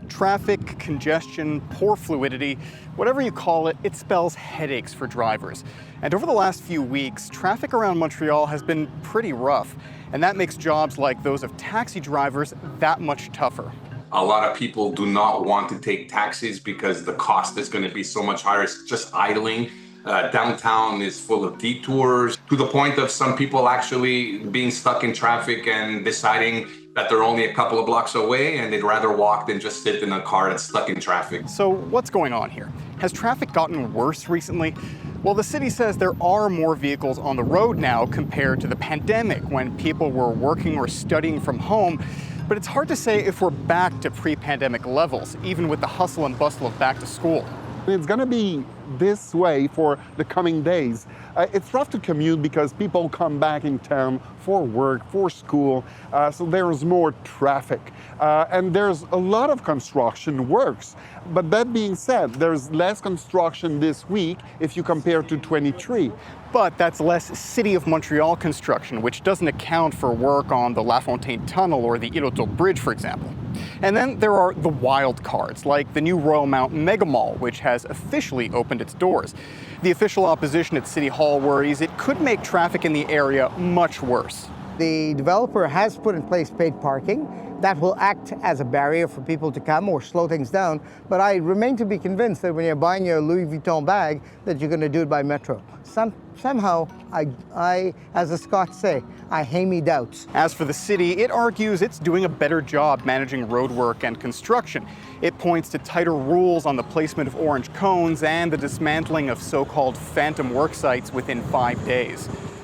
Traffic, congestion, poor fluidity, whatever you call it, it spells headaches for drivers. And over the last few weeks, traffic around Montreal has been pretty rough, and that makes jobs like those of taxi drivers that much tougher. A lot of people do not want to take taxis because the cost is going to be so much higher. It's just idling. Downtown is full of detours, to the point of some people actually being stuck in traffic and deciding that they're only a couple of blocks away and they'd rather walk than just sit in a car that's stuck in traffic. So what's going on here? Has traffic gotten worse recently? Well, the city says there are more vehicles on the road now compared to the pandemic, when people were working or studying from home. But it's hard to say if we're back to pre-pandemic levels, even with the hustle and bustle of back to school. It's going to be this way for the coming days. It's rough to commute because people come back in town for work, for school, so there's more traffic. And there's a lot of construction works. But that being said, there's less construction this week if you compare to 23. But that's less City of Montreal construction, which doesn't account for work on the La Fontaine Tunnel or the ile-aux-tourtes bridge, for example. And then there are the wild cards, like the new Royal Mount Mega Mall, which has officially opened its doors. The official opposition at City Hall worries it could make traffic in the area much worse. The developer has put in place paid parking. That will act as a barrier for people to come or slow things down. But I remain to be convinced that when you're buying your Louis Vuitton bag, that you're going to do it by metro. Somehow, I, as the Scots say, I hae me doubts. As for the city, it argues it's doing a better job managing roadwork and construction. It points to tighter rules on the placement of orange cones and the dismantling of so-called phantom work sites within 5 days.